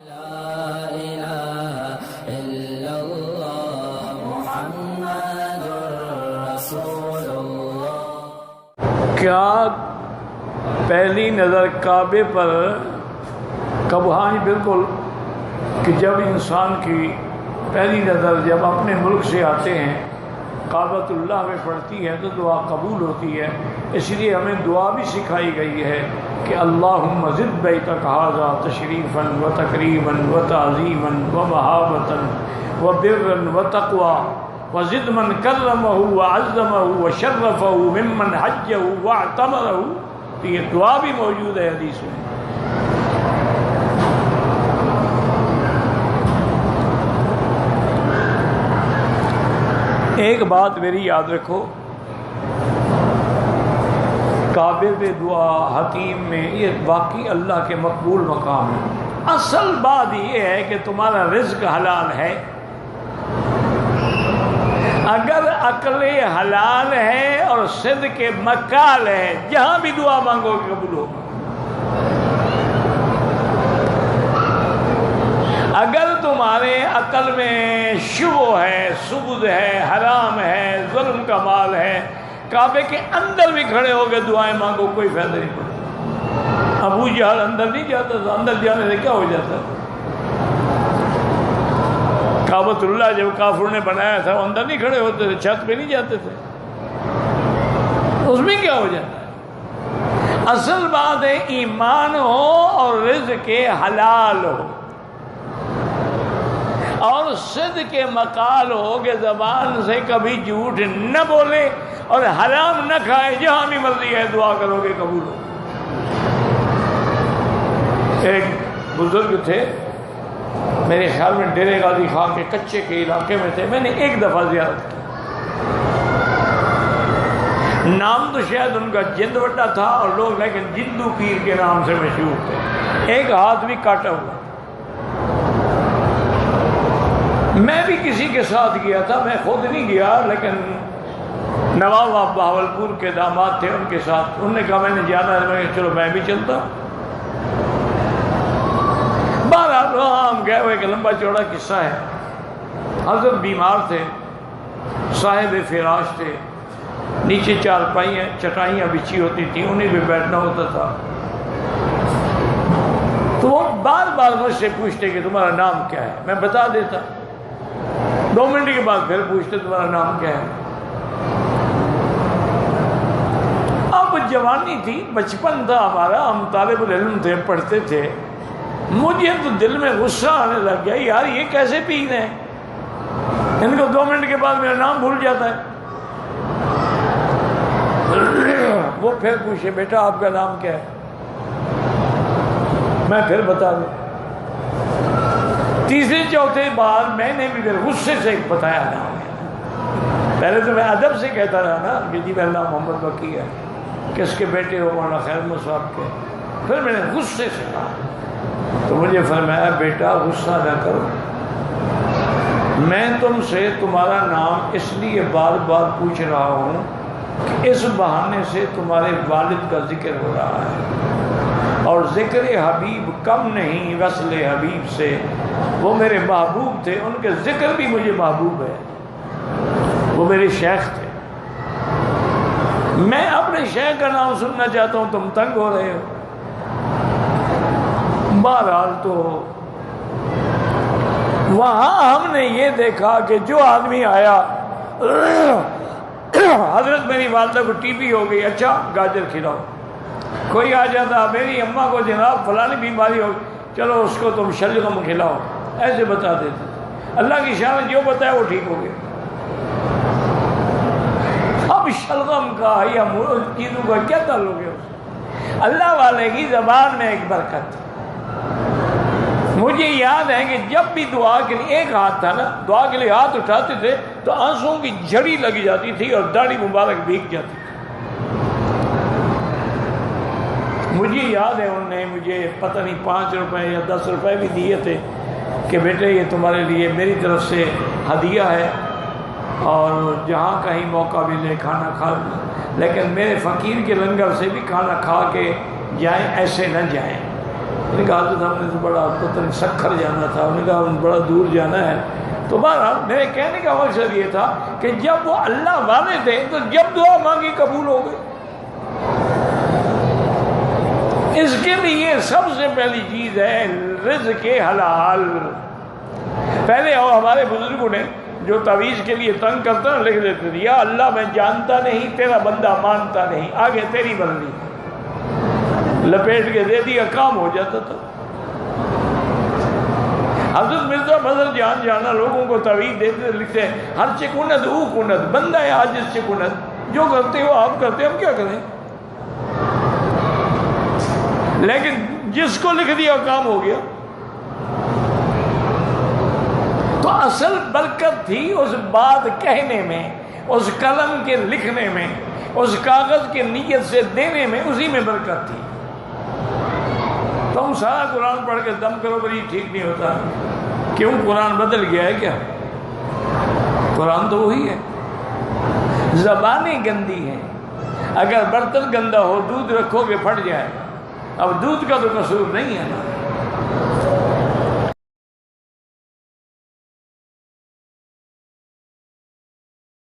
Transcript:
کیا پہلی نظر کعبے پر ہاں جی بالکل کہ جب انسان کی پہلی نظر جب اپنے ملک سے آتے ہیں کعبۃ اللہ میں پڑتی ہے تو دعا قبول ہوتی ہے. اس لیے ہمیں دعا بھی سکھائی گئی ہے کہ اللہم زد بیتک ھذا تشریفا و تکریما و تعظیما و مہابۃ و برا و تقوی وزد من کرمہ وعظمہ وشرفہ ممن حجہ واعتمرہ. تو یہ دعا بھی موجود ہے حدیث میں. ایک بات میری یاد رکھو، کعبے پہ دعا حتیم میں یہ واقعی اللہ کے مقبول مقام ہے. اصل بات یہ ہے کہ تمہارا رزق حلال ہے. اگر عقل حلال ہے اور صدق مقال ہے، جہاں بھی دعا مانگو گے قبول ہوگا. اگر تمہارے عقل میں شبہ ہے، سبد ہے، حرام ہے، ظلم کا مال ہے، کعبے کے اندر بھی کھڑے ہو کے دعائیں مانگو کوئی فائدہ نہیں پڑتا. ابو جہل اندر نہیں جاتا تھا، اندر جانے سے کیا ہو جاتا؟ کعبۃ اللہ جب کافروں نے بنایا تھا وہ اندر نہیں کھڑے ہوتے تھے، چھت پہ نہیں جاتے تھے، اس میں کیا ہو جاتا ہے؟ اصل بات ہے ایمان ہو اور رزق حلال ہو اور صدق مقال ہو کہ زبان سے کبھی جھوٹ نہ بولے اور حرام نہ کھائے. جہاں بھی مرضی ہے دعا کرو گے قبول ہو. ایک بزرگ تھے میرے خیال میں ڈیرے غازی خان کے کچے کے علاقے میں تھے. میں نے ایک دفعہ زیارت کی. نام تو شاید ان کا جند وٹا تھا اور لوگ لیکن جندو پیر کے نام سے مشہور تھے. ایک ہاتھ بھی کاٹا ہوا. میں بھی کسی کے ساتھ گیا تھا، میں خود نہیں گیا لیکن نواب آف بہاولپور کے داماد تھے ان کے ساتھ. انہوں نے کہا میں نے جانا ہے. میں چلو میں بھی چلتا. بہرحال ہم گئے ہوئے ایک لمبا چوڑا قصہ ہے. حضرت بیمار تھے، صاحب فراش تھے، نیچے چٹائیاں بچھی ہوتی تھیں، انہیں بھی بیٹھنا ہوتا تھا. تو وہ بار بار مجھ سے پوچھتے کہ تمہارا نام کیا ہے. میں بتا دیتا. 2 منٹ کے بعد پھر پوچھتے تمہارا نام کیا ہے. اب جوانی تھی، بچپن تھا ہمارا، ہم طالب العلم تھے، پڑھتے تھے. مجھے تو دل میں غصہ آنے لگ گیا، یار یہ کیسے پی رہے ہیں؟ ان کو 2 منٹ کے بعد میرا نام بھول جاتا ہے. وہ پھر پوچھے بیٹا آپ کا نام کیا ہے؟ میں پھر بتا دوں. تیسرے چوتھے بار میں نے بھی غصے سے بتایا نام. پہلے تو میں ادب سے کہتا رہا نا کہ جی میرا نام محمد وکی ہے. کس کے بیٹے ہو؟ مولانا خیر محمد صاحب کے. پھر میں نے غصے سے کہا تو مجھے فرمایا بیٹا غصہ نہ کرو، میں تم سے تمہارا نام اس لیے بار بار پوچھ رہا ہوں کہ اس بہانے سے تمہارے والد کا ذکر ہو رہا ہے اور ذکر حبیب کم نہیں وصل حبیب سے. وہ میرے محبوب تھے، ان کے ذکر بھی مجھے محبوب ہے. وہ میرے شیخ تھے. میں اپنے شیخ کا نام سننا چاہتا ہوں، تم تنگ ہو رہے ہو. بہرحال تو وہاں ہم نے یہ دیکھا کہ جو آدمی آیا، حضرت میری والدہ کو ٹی بی ہو گئی، اچھا گاجر کھلاؤ. کوئی آ جاتا میری اماں کو جناب فلانی بیماری ہو، چلو اس کو تم شلغم کھلاؤ. ایسے بتا دیتے. اللہ کی شان جو بتایا وہ ٹھیک ہو گیا. اب شلغم کا یا چیزوں کا کیا تعلق ہے؟ اللہ والے کی زبان میں ایک برکت. مجھے یاد ہے کہ جب بھی دعا کے لیے ایک ہاتھ تھا نا، دعا کے لیے ہاتھ اٹھاتے تھے تو آنسوؤں کی جھڑی لگی جاتی تھی اور داڑھی مبارک بھیگ جاتی تھی. مجھے یاد ہے انہوں نے مجھے پتہ نہیں 5 روپے یا 10 روپے بھی دیے تھے کہ بیٹے یہ تمہارے لیے میری طرف سے ہدیہ ہے اور جہاں کہیں موقع ملے کھانا کھا، لیکن میرے فقیر کے لنگر سے بھی کھانا کھا کے جائیں، ایسے نہ جائیں. نے کہا حضرت ہم نے تو بڑا پتہ نہیں سکھر جانا تھا، انہوں نے کہا بڑا دور جانا ہے. تو بہرحال میرے کہنے کا مقصد یہ تھا کہ جب وہ اللہ والے تھے تو جب دعا مانگی قبول ہو گئی. اس کے لیے سب سے پہلی چیز ہے رزق حلال. پہلے ہمارے بزرگوں نے جو تعویذ کے لیے تنگ کرتا لکھ دیتے تھے، یا اللہ میں جانتا نہیں، تیرا بندہ مانتا نہیں، آگے تیری مرضی، لپیٹ کے دے دیا، کام ہو جاتا تھا. حضرت مرزا فضل جان جانا لوگوں کو تعویذ دیتے لکھتے ہیں ہر چکونت او کنت، بندہ ہے عاجز چکونت، جو کرتے ہو آپ کرتے، ہم کیا کریں. لیکن جس کو لکھ دیا کام ہو گیا. تو اصل برکت تھی اس بات کہنے میں، اس قلم کے لکھنے میں، اس کاغذ کے نیت سے دینے میں، اسی میں برکت تھی. تم سارا قرآن پڑھ کے دم کرو بری ٹھیک نہیں ہوتا. کیوں؟ قرآن بدل گیا ہے کیا؟ قرآن تو وہی ہے. زبانیں گندی ہیں. اگر برتن گندا ہو دودھ رکھو گے پھٹ جائے. اب دودھ کا تو قصور نہیں ہے نا،